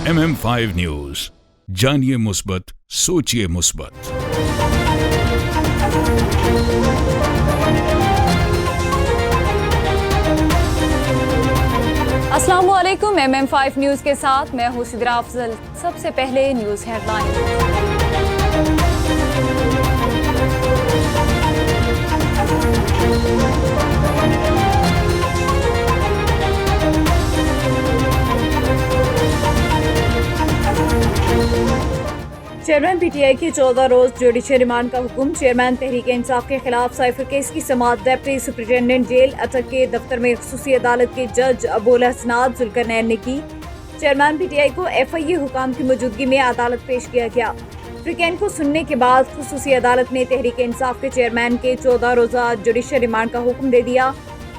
MM5 news, जानिए मुस्बत, सोचिए मुस्बत। अस्सलामुअलैकुम। MM5 न्यूज के साथ मैं हूं सिद्रा अफजल। सबसे पहले न्यूज हेडलाइन। चेयरमैन PTI की 14 रोज जुडिशल रिमांड का हुक्म। चेयरमैन तहरीक इंसाफ के खिलाफ साइफर केस की समाअत डेप्टी सुपरिटेंडेंट जेल अटक के दफ्तर में खुसूसी अदालत के जज अबुल हसनात जुल्करनैन ने की। चेयरमैन PTI को FIA हुकाम की मौजूदगी में अदालत पेश किया गया। फ्रिकैन को सुनने के बाद खुसूसी अदालत ने तहरीक इंसाफ के चेयरमैन के 14 रोजा जुडिशल रिमांड का हुक्म दे दिया।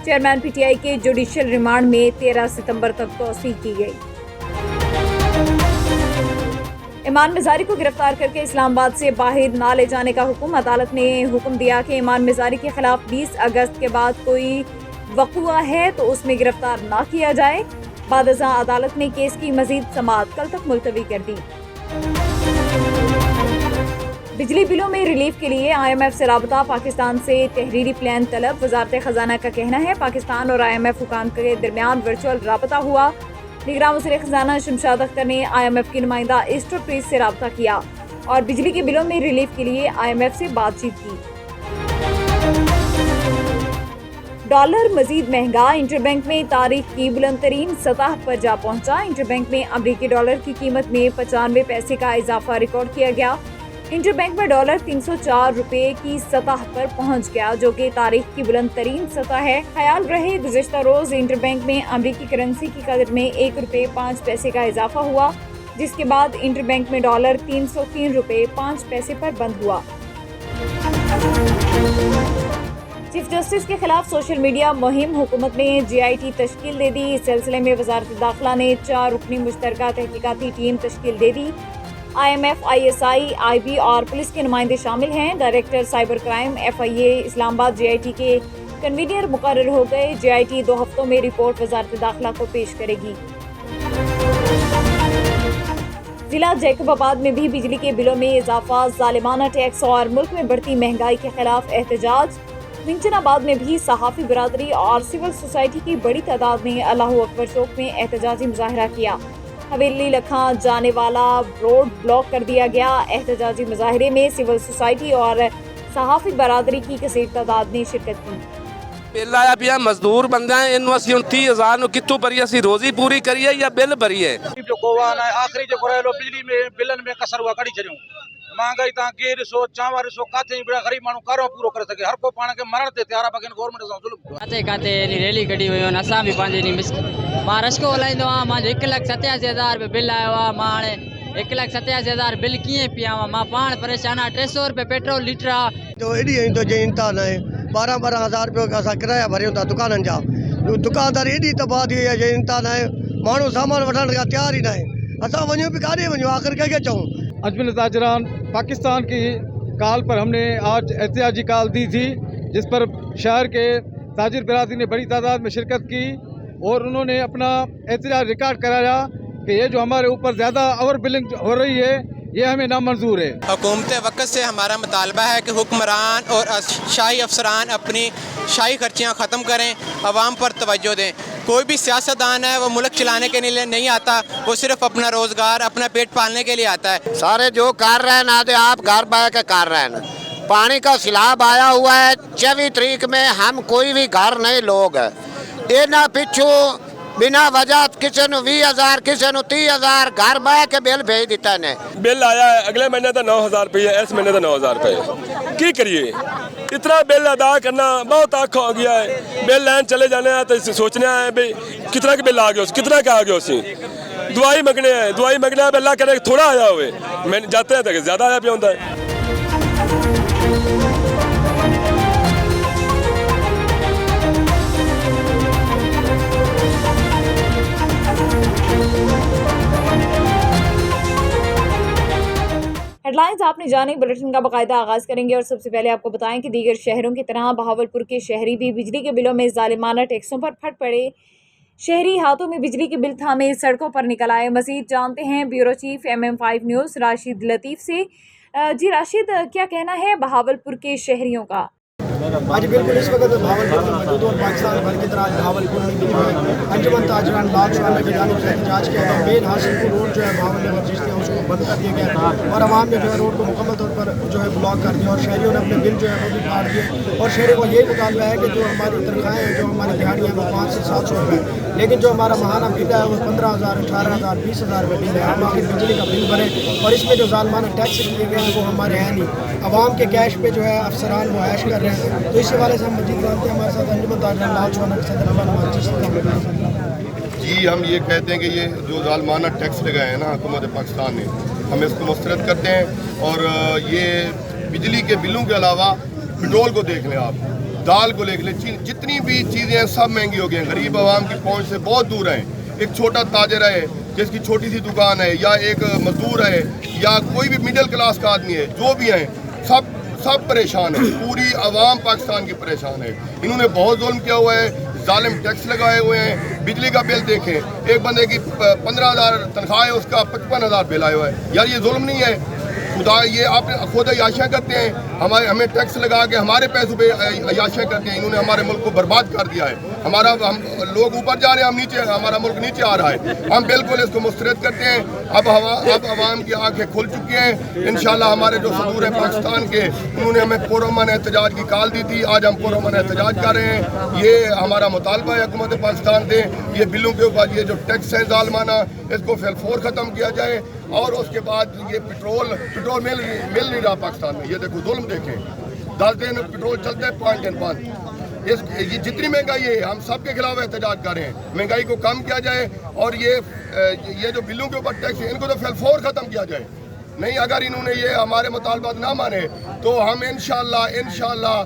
चेयरमैन PTI के जुडिशल रिमांड में 13 सितंबर तक तौसीह की गई। ईमान मिजारी को गिरफ्तार करके इस्लामाबाद से बाहर ना ले जाने का हुक्म। अदालत ने हुक्म दिया कि ईमान मिजारी के खिलाफ 20 अगस्त के बाद कोई वक़ुआ है तो उसमें गिरफ्तार ना किया जाए। बादशाह अदालत ने केस की मजीद समाअत कल तक मुलतवी कर दी। बिजली बिलों में रिलीफ के लिए IMF से राबता, पाकिस्तान से तहरीरी प्लान तलब। वजारत खजाना का कहना है पाकिस्तान और IMF हुकाम के दरमियान वर्चुअल राबता हुआ। निगरान वज़ीर खजाना शमशाद अख्तर ने IMF की नुमाइंदा ईस्टर प्रीस से राबता किया और बिजली के बिलों में रिलीफ के लिए IMF से बातचीत की। डॉलर मजीद महंगा। इंटरबैंक में तारीख की बुलंद तरीन सतह पर जा पहुंचा। इंटरबैंक में अमरीकी डॉलर की कीमत में 95 पैसे का इजाफा रिकॉर्ड किया गया। इंटरबैंक में डॉलर 304 रुपए की सतह पर पहुंच गया, जो कि तारीख की बुलंद तरीन सतह है। ख्याल रहे गुज़िश्ता रोज इंटरबैंक में अमरीकी करेंसी की कदर में 1 रुपए 5 पैसे का इजाफा हुआ, जिसके बाद इंटरबैंक में डॉलर 303 रुपए 5 पैसे पर बंद हुआ। चीफ जस्टिस के खिलाफ सोशल मीडिया मुहिम। हुकूमत ने GIT तश्कील दे दी। इस सिलसिले में वजारत दाखिला ने 4 रुकनी मुश्तरका तहकीकाती टीम तश्कील दे दी। IMF, ISI, IB और पुलिस के नुमाइंदे शामिल हैं। Director cyber crime FIA Islamabad GIT के कन्वीनर मुकर्रर हो गए। GIT 2 हफ्तों में रिपोर्ट वजारत दाखिला को पेश करेगी। जिला जैकबाबाद में भी बिजली के बिलों में इजाफा, जालिमाना टैक्स और मुल्क में बढ़ती महंगाई के खिलाफ एहतजाज। मिंचनाबाद में भी सहाफ़ी बरादरी और सिविल सोसाइटी की बड़ी तादाद ने अल्लाह अकबर चौक में एहतजाजी मुजाहरा किया। हवेली लखा जाने वाला रोड ब्लॉक कर दिया गया। एहतजाजी मुजाहरे में सिविल सोसाइटी और सहाफ़ी बरादरी की कसीर तादाद ने शिरकत की। बिल आया पिया मजदूर बंदा है इन 29,000 कितों भरी असी रोजी पूरी करिए या बिल भरिए। जो कोवान है आखिरी जो करेलो बिजली में बिलन में कसर हुआ कड़ी छरियो महंगाई ता के रिसो चावर रिसो काथे बड़ा गरीब मानु कारो पूरो करे सके हर को पाण के मरण ते तैयार बगन गवर्नमेंट सा जुल्म काथे काथे नी रैली कढी हुई असा भी पांजे नी मिस मां रशको हलाइंदो आ मां 1,87,000 रुपए बिल आयो आ मां 1,87,000 बिल किए पिया मां पाण परेशान आ 300 रुपए पेट्रोल लीटर आ तो एडी तो जनता न 12,000 रुपए असा किराया भरियो ता दुकानन जा दुकानदार एडी तबाह थी है जनता न मानु सामान वठण का तैयार ही न असा वणो भी काडे वणो आखिर के चऊं। अजमेर ताजरान पाकिस्तान की कॉल पर हमने आज एहतियाजी कॉल दी थी, जिस पर शहर के ताजिर बिरादरी ने बड़ी तादाद में शिरकत की और उन्होंने अपना एहतियाज रिकॉर्ड कराया कि ये जो हमारे ऊपर ज़्यादा ओवर बिलिंग हो रही है ये हमें नामंजूर है। हुकूमत वक्त से हमारा मुतालबा है कि हुक्मरान और शाही अफसरान अपनी शाही खर्चियाँ ख़त्म करें, आवाम पर तवज्जो दें। कोई भी सियासतदान है वो मुल्क चलाने के लिए नहीं आता, वो सिर्फ अपना रोज़गार अपना पेट पालने के लिए आता है। सारे जो कर रहे हैं ना तो आप घर बह के कर रहे हैं। पानी का सैलाब आया हुआ है 24 तारीख में, हम कोई भी घर नहीं लोग है ये ना पिछू बिना वजह किसी ने 20,000 किसी ने 30,000 घर बह के बिल भेज दिता ने। बिल आया है अगले महीने तो 9,000 रुपये, इस महीने तो 9,000 रुपये की करिए। इतना बिल अदा करना बहुत औखा हो गया है। बिल लैन चले जाने हैं तो सोचने हैं भाई कितना का बिल आ गया, कितना का आ गया उसी दवाई मंगने हैं, दवाई मंगने अल्लाह करे थोड़ा आया हुए मैं जाते हैं तो ज़्यादा आया पे होता है। हेडलाइंस आपने जाने बुलेटिन का बाकायदा आगाज करेंगे और सबसे पहले आपको बताएं कि दीगर शहरों की तरह बहावलपुर के शहरी भी बिजली के बिलों में जालिमाना टैक्सों पर फट पड़े। शहरी हाथों में बिजली के बिल थामे सड़कों पर निकल आए। मजीद जानते हैं bureau chief MM5 news Rashid Latif से। जी राशिद, क्या कहना है बहावलपुर के शहरियों का? आज बिल्कुल इस वक्त भावलपुर में मौजूद और पाकिस्तान भर की तरह भावलपुर में भी जो है अंजुमन ताजरान लाल चौहान की जानिब से एहतजाज किया गया। मेन हासिलपुर रोड जो है भावलपुर रजिस्ट्री उसको बंद कर दिया गया और आवाम ने जो है रोड को मुकम्मल तौर पर जो है ब्लॉक कर दिया और शहरियों ने अपने बिल जो है वो भी फाड़ दिए। और शहरों को ये मुतालबा है कि जो हमारी तनख्वाहें हैं, जो हमारी दिहाड़ियाँ वो 500 से 700 रुपये, लेकिन जो हमारा महाना बिल है वो 15,000, 18,000, 20,000 रुपये बिल है। हम आखिर बिजली का बिल भरें और इसमें जो जालमाना टैक्स लिए गए हैं वो हमारे हैं नहीं। आवाम के कैश पे जो है अफसरान वो ऐश कर रहे हैं। तो इस हवाले से हम मजीद जानते हैं, हमारे साथ अंजुमन ताजरान लाल चौहान के सदर। जी, हम ये कहते हैं कि ये जो जालमाना टैक्स लगाए हैं ना हुकूमत पाकिस्तान ने, हम इसको मुस्तरद करते हैं। और ये बिजली के बिलों के अलावा पेट्रोल को देख लें, आप दाल को देख लें, जितनी भी चीज़ें हैं सब महंगी हो गई हैं। गरीब आवाम की पहुंच से बहुत दूर हैं। एक छोटा ताजर है जिसकी छोटी सी दुकान है, या एक मजदूर है, या कोई भी मिडिल क्लास का आदमी है, जो भी है सब परेशान है। पूरी आवाम पाकिस्तान की परेशान है। इन्होंने बहुत जुल्म किया हुआ है, जालिम टैक्स लगाए हुए हैं। बिजली का बिल देखें, एक बंदे की 15,000 तनख्वाह है, उसका 55,000 बिल आया हुआ है। यार ये जुल्म नहीं है? खुदा, ये आप खुद अयाशा करते हैं, हमें टैक्स लगा के हमारे पैसों पे अयाशा करते हैं। इन्होंने हमारे मुल्क को बर्बाद कर दिया है। हम लोग ऊपर जा रहे हैं, हम नीचे, हमारा मुल्क नीचे आ रहा है। हम बिल्कुल इसको मुस्तरद करते हैं। अब आवाम की आंखें खुल चुकी हैं। इंशाल्लाह हमारे जो सदूर है पाकिस्तान के, उन्होंने हमें पुरअमन एहतजाज की कॉल दी थी। आज हम पुरअमन एहतजाज कर रहे हैं। ये हमारा मुतालबा है हुकूमत पाकिस्तान से, ये बिलों के ऊपर ये जो टैक्स है जालमाना, इसको फिलफोर ख़त्म किया जाए। और उसके बाद ये पेट्रोल मिल नहीं रहा पाकिस्तान में। ये देखो जुल्म देखें, 10 दिन पेट्रोल चलते हैं, 5 दिन बंद। ये जितनी महंगाई है, हम सब के खिलाफ एहतजाज कर रहे हैं। महंगाई को कम किया जाए और ये जो बिलों के ऊपर टैक्स है, इनको तो फिलफोर ख़त्म किया जाए। नहीं, अगर इन्होंने ये हमारे मुतालबात ना माने तो हम इंशाल्लाह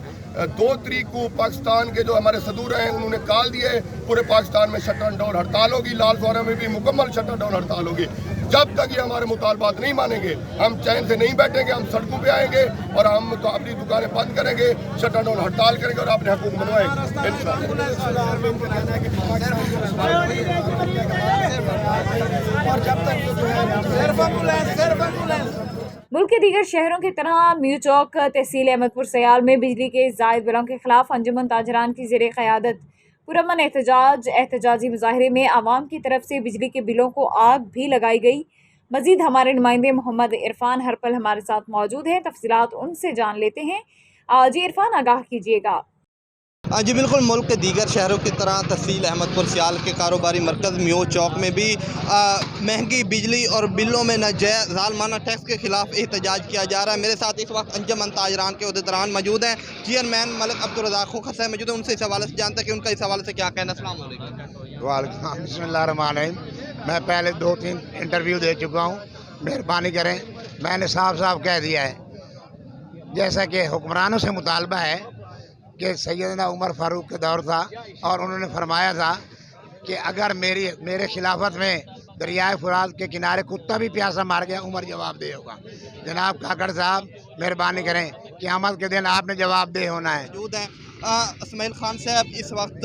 2 तारीख को पाकिस्तान के जो हमारे सदूर हैं, उन्होंने कॉल दिए, पूरे पाकिस्तान में शट डाउन हड़ताल होगी। लाल चौरा में भी मुकम्मल शट डाउन हड़ताल होगी। जब तक ये हमारे मुतालबात नहीं मानेंगे, हम चैन से नहीं बैठेंगे। हम सड़कों पे आएंगे और हम तो अपनी दुकानें बंद करेंगे, शट डाउन हड़ताल करेंगे और अपने हकूक मनवाएंगे इंशाल्लाह। मुल्क के दीगर शहरों की तरह म्यू चौक तहसील अहमदपुर सयाल में बिजली के जायद बिलों के खिलाफ अंजुमन ताजरान की ज़ेरे क़यादत पुरअमन एहतजाजी मुजाहरे में आवाम की तरफ से बिजली के बिलों को आग भी लगाई गई। मजीद हमारे नुमाइंदे मोहम्मद इरफान हरपल हमारे साथ मौजूद हैं, तफसीलात उनसे जान लेते हैं। जी इरफान, आगाह कीजिएगा। जी बिल्कुल, मुल्क के दीगर शहरों की तरह तहसील अहमदपुर सियाल के कारोबारी मरकज़ म्यू चौक में भी महंगी बिजली और बिलों में नाजायज़ जालमाना टैक्स के खिलाफ एहतजाज किया जा रहा है। मेरे साथ इस वक्त अंजुमन ताजरान के उहदेदारान मौजूद हैं। चेयरमैन मलिक अब्दुल रज़ाक खुखसा मौजूद है, उनसे इस हवाले से जानते हैं कि उनका इस हवाले से क्या कहना है। अस्सलाम वालेकुम। बिस्मिल्लाहिर्रहमानिर्रहीम। मैं पहले 2-3 इंटरव्यू दे चुका हूँ, मेहरबानी करें। मैंने साफ कह दिया है, जैसा कि हुक्मरानों से मुतालबा है कि सैयदना उमर फ़ारूक के दौर था और उन्होंने फरमाया था कि अगर मेरे खिलाफत में दरियाए फुरात के किनारे कुत्ता भी प्यासा मार गया, उमर जवाब दे होगा। जनाब काकड़ साहब, मेहरबानी करें, क़यामत के दिन आपने जवाब दे होना है। मौजूद हैं इस्माइल खान साहब। इस वक्त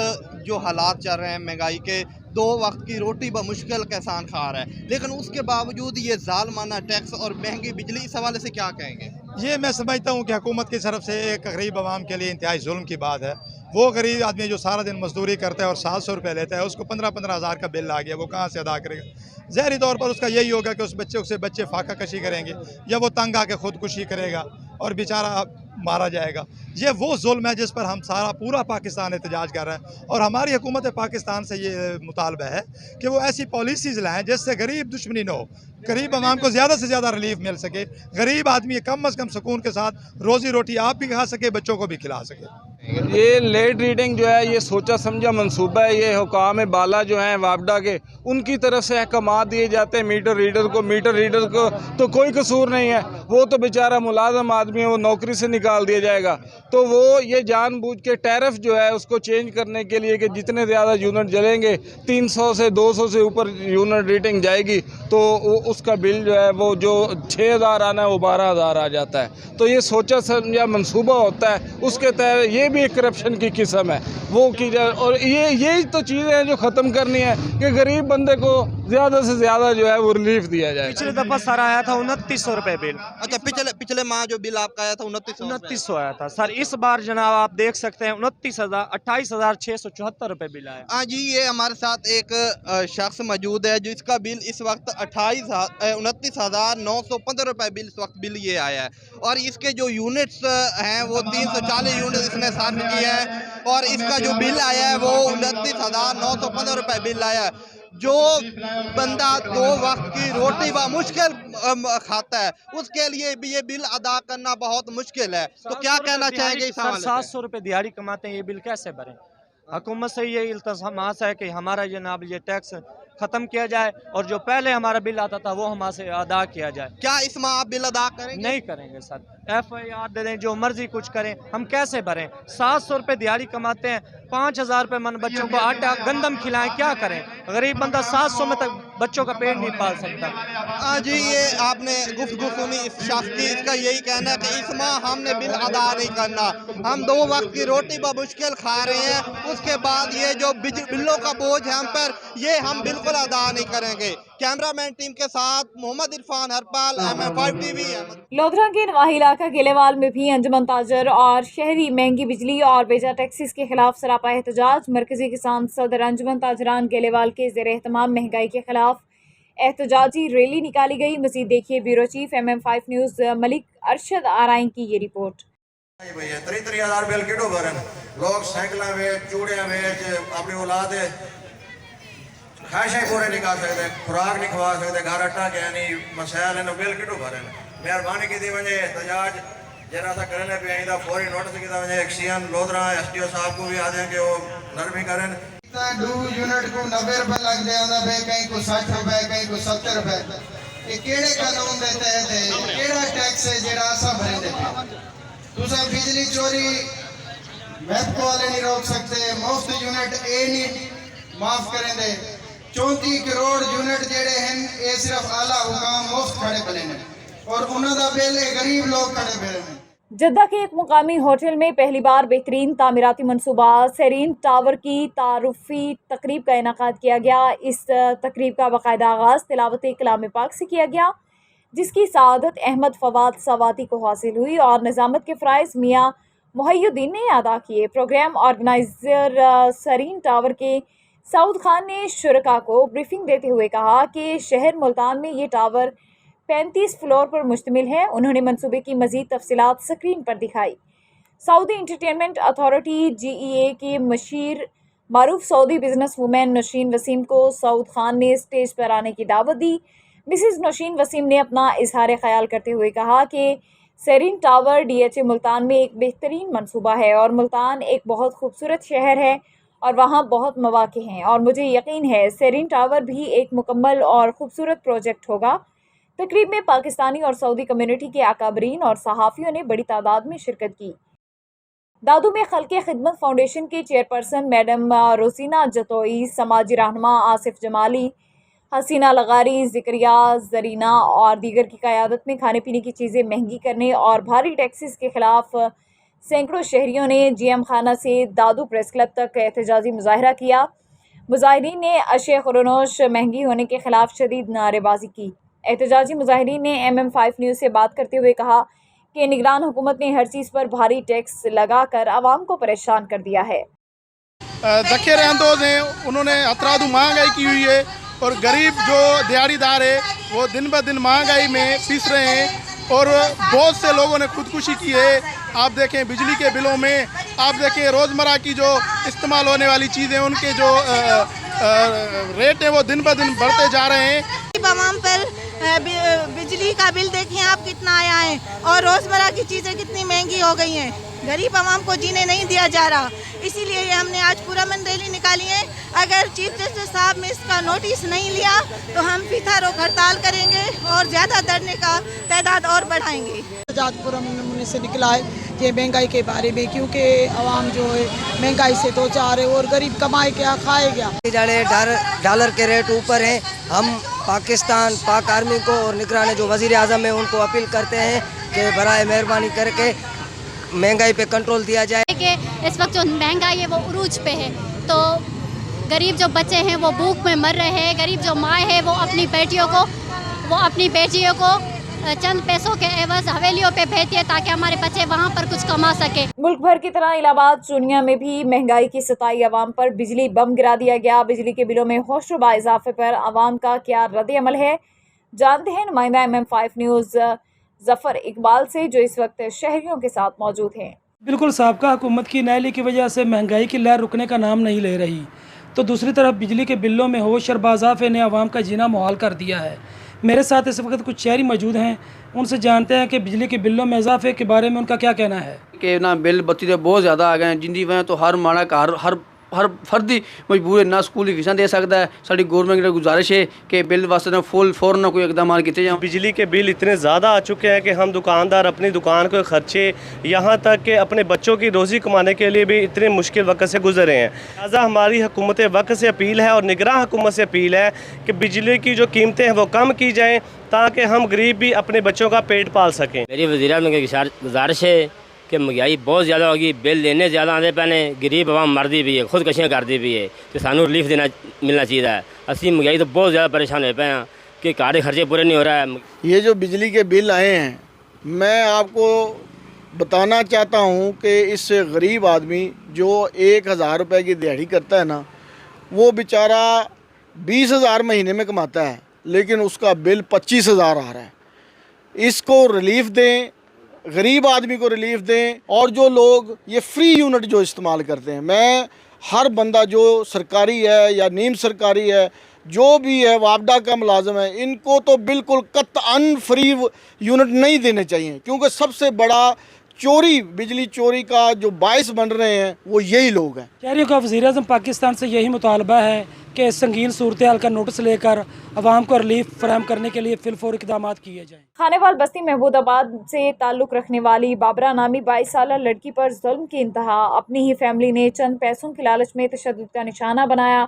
जो हालात चल रहे हैं महंगाई के, 2 वक्त की रोटी बमुश्किल किसान खा रहा है, लेकिन उसके बावजूद ये जालमाना टैक्स और महंगी बिजली, इस हवाले से क्या कहेंगे? ये मैं समझता हूँ कि हुकूमत की तरफ से एक गरीब आवाम के लिए इंतहाई जुल्म की बात है। वो गरीब आदमी जो सारा दिन मजदूरी करता है और 700 रुपये लेता है, उसको 15-15 हज़ार का बिल आ गया, वो कहाँ से अदा करेगा? ज़ाहिरी तौर पर उसका यही होगा कि उस बच्चे फाका कशी करेंगे या वो तंग आके खुदकुशी करेगा और बेचारा मारा जाएगा। ये वो जुल्म है जिस पर हम पूरा पाकिस्तान एहतजाज कर रहा है। और हमारी हुकूमत पाकिस्तान से ये मुतालबा है कि वो ऐसी पॉलिसीज़ लाएँ जिससे गरीब दुश्मनी न हो, गरीब आवाम को ज़्यादा से ज़्यादा रिलीफ मिल सके। गरीब आदमी कम अज़ कम सुकून के साथ रोज़ी रोटी आप भी खा सके, बच्चों को भी खिला सके। ये लेट रीडिंग जो है, ये सोचा समझा मंसूबा है। ये हुकाम बाला जो हैं वापडा के, उनकी तरफ से अहकामात दिए जाते हैं मीटर रीडर को तो कोई कसूर नहीं है। वो तो बेचारा मुलाजम आदमी है, वो नौकरी से निकाल दिया जाएगा। तो वो ये जानबूझ के टैरिफ जो है उसको चेंज करने के लिए कि जितने ज़्यादा यूनिट जलेंगे, 300 से 200 से ऊपर यूनिट रेटिंग जाएगी तो उसका बिल जो है वो जो 6,000 आना है वो 12,000 आ जाता है। तो ये सोचा समझा मंसूबा होता है। उसके तहत ये भी भी एक करप्शन की किस्म है वो की जाए। और यही तो चीज़ें हैं जो ख़त्म करनी है कि गरीब बंदे को ज़्यादा से ज़्यादा जो है वो रिलीफ दिया जाए। पिछले दफ़ा सर आया था 2900 रुपये बिल। अच्छा, पिछले माह जो बिल आपका आया था 2900 आया था सर। इस बार जनाब आप देख सकते हैं 28,674 रुपये बिल आया। हाँ जी, ये हमारे साथ एक शख्स मौजूद है जिसका बिल इस वक्त 29,915 रुपये बिल इस वक्त बिल ये आया है। और इसके जो यूनिट्स हैं वो 340 यूनिट इसने साफ किए हैं और इसका जो बिल आया है वो 29,915 रुपये बिल आया है। जो बंदा 2 वक्त की रोटी व मुश्किल खाता है उसके लिए भी ये बिल अदा करना बहुत मुश्किल है। तो क्या कहना चाहेंगे इस हवाले से? 700 रुपये दिहाड़ी कमाते हैं, ये बिल कैसे भरें? हुकूमत से ये इल्तज़ामात है कि हमारा जनाब ये टैक्स ख़त्म किया जाए और जो पहले हमारा बिल आता था वो हमसे अदा किया जाए। क्या इस माह आप बिल अदा करेंगे? नहीं करेंगे सर। FIR दे दें, जो मर्जी कुछ करें, हम कैसे भरें? 700 रुपये दिहाड़ी कमाते हैं, 5,000 रुपये मन बच्चों को आटा गंदम खिलाएं, क्या करें? गरीब बंदा 700 में तक बच्चों का पेट नहीं पाल सकता। हाँ जी, ये आपने गुफ्तगू सुनी इस शख्स की। इसका यही कहना है कि इस माह हमने बिल अदा नहीं करना, हम 2 वक्त की रोटी बमुश्किल खा रहे हैं, उसके बाद ये जो बिलों का बोझ है हम पर, ये हम बिल्कुल अदा नहीं करेंगे। कैमरामैन टीम के साथ मोहम्मद इरफान हरपाल, MM5 TV। लोधरा के नवाही इलाका गेलेवाल में भी अंजुमन ताजर और शहरी महंगी बिजली और बेजा टैक्सेस के खिलाफ सरापा एहतजाज। मरकजी किसान सदर अंजुमन ताजरान गेलेवाल के ज़ेर एहतमाम महंगाई के खिलाफ एहतजाजी रैली निकाली गई। मज़ीद देखिए bureau chief MM5 news Malik Arshad Arain की ये रिपोर्ट। 30,000 बिल किडो भरन लोग साइकिल वेच चूड़िया वेच अपनी औलाद खाशें पूरे नहीं कर सकते, खुराक नहीं खवा सकते, घर अट्टा गया नहीं, मसायल है बिल किडो भरन। मेहरबानी की थी वजह एहतजाज जरा सा करने पे आई फौरी नोटिस की वजह एक्शन लोधरा SDO साहब को भी आ दें कि वो नरमी करें। 2 यूनिट को 90 रुपए लग जाता है, कहीं को 60 रुपए, कहीं को 70 रुपए। ये केड़े कानून के तहत है, केड़ा टैक्स है जेड़ा असा भरते पे? तुसा बिजली चोरी महको वाले नहीं रोक सकते, मुफ्त यूनिट ए नहीं माफ करें दे। 34 करोड़ यूनिट जेड़े हैं ये सिर्फ आला हुकाम मुफ्त खड़े पले ने और उन्होंने बिल गरीब लोग खड़े पले ने। जद्दा के एक मुकामी होटल में पहली बार बेहतरीन तामीराती मनसूबा सेरीन टावर की तारुफी तकरीब का इनेकाद किया गया। इस तकरीब का बाकायदा आगाज़ तिलावत कलाम पाक से किया गया, जिसकी सआदत अहमद फवाद सवाती को हासिल हुई और निज़ामत के फ़राइज़ मियाँ मुहय्युद्दीन ने अदा किए। प्रोग्राम ऑर्गेनाइज़र सेरीन टावर के सऊद खान ने शुरका को ब्रीफिंग देते हुए कहा कि शहर मुल्तान में ये टावर 35 फ्लोर पर मुश्तमिल है। उन्होंने मंसूबे की मज़ीद तफसीलात स्क्रीन पर दिखाई। सऊदी इंटरटेनमेंट अथॉरिटी GEA की मशीर मारूफ Saudi business women Nausheen Waseem को सऊद खान ने स्टेज पर आने की दावत दी। मिसिज नौशीन वसीम ने अपना इजहार ख्याल करते हुए कहा कि सेरीन टावर DHA मुल्तान में एक बेहतरीन मनसूबा है और मुल्तान एक बहुत खूबसूरत शहर है और वहाँ बहुत मौक़े हैं और मुझे यकीन है सेरीन टावर भी एक मुकम्मल और ख़ूबसूरत प्रोजेक्ट होगा। तकरीब में पाकिस्तानी और सऊदी कम्युनिटी के अकाबरीन और सहाफ़ियों ने बड़ी तादाद में शिरकत की। दादू में खल्क़े खिदमत फाउंडेशन की चेयरपर्सन मैडम रोजीना जतोई, समाजी रहनुमा आसिफ जमाली, हसीना लगारी, ज़िक्रिया ज़रीना और दीगर की क़यादत में खाने पीने की चीज़ें महंगी करने और भारी टैक्सेस के ख़िलाफ़ सैकड़ों शहरियों ने GM खाना से दादू प्रेस क्लब तक एहतजाजी मुजाहरा किया। मुजाहिरीन ने अशे खुरनोश महंगी होने के ख़िलाफ़ शदीद नारेबाजी की। एहतजाजी मुजाहिरीन ने MM5 न्यूज़ से बात करते हुए कहा कि निगरान हुकूमत ने हर चीज़ पर भारी टैक्स लगाकर आवाम को परेशान कर दिया है। ज़ख़ीरे अंदोज़ हैं, उन्होंने अतरादू महंगाई की हुई है और गरीब जो दिहाड़ीदार है वो दिन ब दिन महंगाई में पिस रहे हैं और बहुत से लोगों ने खुदकुशी की है। आप देखें बिजली के बिलों में, आप देखें रोज़मर्रा की जो इस्तेमाल होने वाली चीज़ें उनके जो रेट हैं वो दिन ब दिन बढ़ते जा रहे हैं। आवाम पर बिजली का बिल देखिए आप कितना आया है और रोज़मर्रा की चीज़ें कितनी महंगी हो गई हैं। गरीब आवाम को जीने नहीं दिया जा रहा, इसीलिए हमने आज पुरअमन रैली निकाली है। अगर चीफ जस्टिस साहब ने इसका नोटिस नहीं लिया तो हम फीता रोक हड़ताल करेंगे और ज़्यादा धरने का तादाद और बढ़ाएंगे। पुरअमन से निकला है ये महंगाई के बारे में, क्योंकि आवाम जो है महंगाई से दो चार है और गरीब कमाए क्या खाए क्या। डॉलर के रेट ऊपर हैं। हम पाकिस्तान पाक आर्मी को और निगरान जो वज़ीर आज़म है उनको अपील करते हैं कि बराए मेहरबानी करके महंगाई पे कंट्रोल दिया जाए। इस वक्त जो महंगाई है वो उरूज पे है, तो गरीब जो बच्चे हैं वो भूख में मर रहे हैं। गरीब जो माँ है वो अपनी बेटियों को चंद पैसों के एवज हवेलियों पे भेजती है ताकि हमारे बच्चे वहाँ पर कुछ कमा सके। मुल्क भर की तरह इलाहाबाद चूनिया में भी महंगाई की सताई अवाम पर बिजली बम गिरा दिया गया। बिजली के बिलों में होशरुबा इजाफे पर अवाम का क्या रद्द अमल है, जानते हैं नुमाइंदा MM5 न्यूज़ जफर इकबाल से, जो इस वक्त शहरियों के साथ मौजूद हैं। बिल्कुल साबका हुकूमत की नाअहली की वजह से महंगाई की लहर रुकने का नाम नहीं ले रही, तो दूसरी तरफ बिजली के बिलों में होशरुबा इजाफे ने अवाम का जीना मुहाल कर दिया है। मेरे साथ इस वक्त कुछ शहरी मौजूद हैं, उनसे जानते हैं कि बिजली के बिलों में इजाफे के बारे में उनका क्या कहना है। कि ना बिल बत्ती तो बहुत ज़्यादा आ गए हैं, जिंदी वजह तो हर माड़ा घर हर फर्दी मजबूर है, ना स्कूल की फीसां दे सकता है। साड़ी गौरमेंट की गुजारिश है कि बिल वास्ते ना फौरन ना कोई इकदाम किए जाए। बिजली के बिल इतने ज़्यादा आ चुके हैं कि हम दुकानदार अपनी दुकान के खर्चे, यहाँ तक कि अपने बच्चों की रोज़ी कमाने के लिए भी इतने मुश्किल वक्त से गुजरे हैं। लिहाजा हमारी हुकूमत वक्त से अपील है और निगरान हुकूमत से अपील है कि बिजली की जो कीमतें हैं वो कम की जाएँ ताकि हम गरीब भी अपने बच्चों का पेट पाल सकें। मेरी वज़ीर की गुजारिश है कि महंगाई बहुत ज़्यादा होगी, बिल लेने ज़्यादा आते पैने, गरीब आवाम मरदी भी है, खुदकशियाँ करती भी है, तो सानू रिलीफ मिलना चाहिए। असी महंगाई तो बहुत ज़्यादा परेशान हो पे हैं कि घर के खर्चे पूरे नहीं हो रहा है। ये जो बिजली के बिल आए हैं, मैं आपको बताना चाहता हूँ कि इस गरीब आदमी जो 1000 रुपये की दिहाड़ी करता है ना, वो बेचारा 20,000 महीने में कमाता है, लेकिन उसका बिल 25,000 आ रहा है। इसको रिलीफ दें, गरीब आदमी को रिलीफ दें। और जो लोग ये फ्री यूनिट जो इस्तेमाल करते हैं, मैं हर बंदा जो सरकारी है या नीम सरकारी है, जो भी है वापडा का मुलाजम है, इनको तो बिल्कुल कतअन फ्री यूनिट नहीं देने चाहिए, क्योंकि सबसे बड़ा चोरी, बिजली चोरी का जो बायस बन रहे हैं वो यही लोग हैं। शहरियों का वज़ीर-ए-आज़म पाकिस्तान से यही मुतालबा है कि संगीन सूरत हाल का नोटिस लेकर अवाम को रिलीफ फराहम करने के लिए फिलफौर इक़दाम किए जाएँ। खानेवाल बस्ती महमूदाबाद से ताल्लुक़ रखने वाली बाबरा नामी 22 साला लड़की पर जुल्म की इंतहा। अपनी ही फैमिली ने चंद पैसों की लालच में तशद्दुद का निशाना बनाया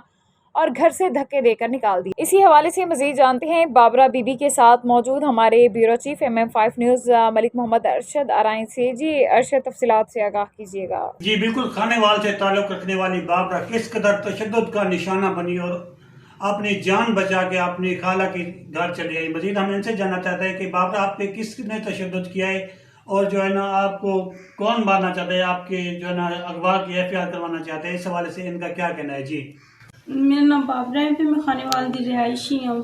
और घर से धक्के देकर निकाल दी। इसी हवाले से मज़ीद जानते हैं बाबरा बीबी के साथ मौजूद हमारे bureau chief MM5 news Malik Mohammad Arshad Arain से। जी अरशद, तफसीलात से आगाह कीजिएगा। जी बिल्कुल, खानेवाल से ताल्लुक़ रखने वाली बाबरा किस कदर तशद्दुद का निशाना बनी और अपनी जान बचा के अपनी खाला के घर चली आई। मज़ीद हम इनसे जानना चाहते हैं कि बाबरा आप पे किसने तशद्दुद किया है और जो है ना आपको कौन मारना चाहता है, आपके जो है ना अगवा की FIR करवाना चाहते हैं, इस हवाले से इनका क्या कहना है। जी मेरा नाम बाबरा है, फिर मैं खानेवाल की रिहायशी हूँ।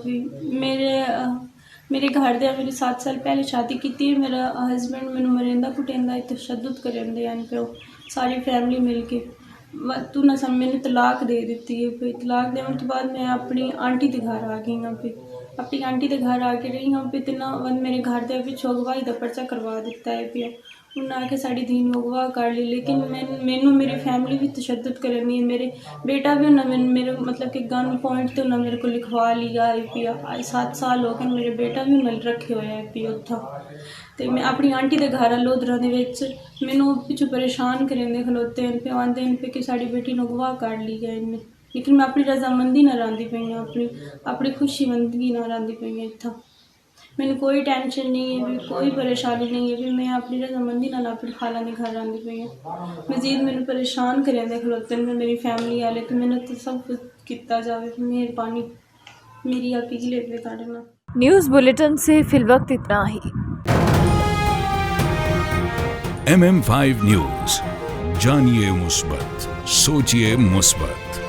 मेरे घर दे मेरी 7 साल पहले शादी की थी। मेरा हस्बैंड मैनू मरेंदा कुटेंदा तशद्दुद करेंदे हैं पे सारी फैमिली मिल के तू ना सब मैंने तलाक दे दी है। फिर तलाक देने के बाद मैं अपनी आंटी के घर आ गई हूँ। पे अपनी आंटी के घर आके रही हूँ। पे तिना मेरे घर दे अगवाई का पर्चा करवा दिता है। पे उन्हें आके साड़ी धीन अगवा कर ली, लेकिन मैनू मेरी फैमिली भी तशद्दुद करनी है। मेरे बेटा भी उन्हें मेरे मतलब कि गन पॉइंट तो उन्हें मेरे को लिखवा लिया है। पिया 7 साल हो गए, मेरे बेटा भी उन्हें रखे हुए है। पिया उत्था तो मैं अपनी आंटी के घर लोधरा मैनू पिछू परेशान करेंदे खलोते हैं पे आते हैं पे कि साड़ी बेटी ने अगवा कर ली है इनमें, लेकिन मैं अपनी रजामंदी ना रही पई हूँ, अपनी खुशीमंदगी ना रही पई हूँ। इतना मैंने कोई टेंशन नहीं है, भी कोई परेशानी नहीं है, भी मैं अपनी रजामंदी ना अपनी खाला ने घर आती पई हूँ। मजीद मैंने परेशान करेंदे खलोते हैं मेरी फैमिली वाले, तो मैंने तो सब कुछ किया जाए। मेहरबानी मेरी अपील है पे ताड़े ना। न्यूज़ बुलेटिन से फिलवक्त इतना ही। MM5 न्यूज़, जानिए मुस्बत, सोचिए मुस्बत।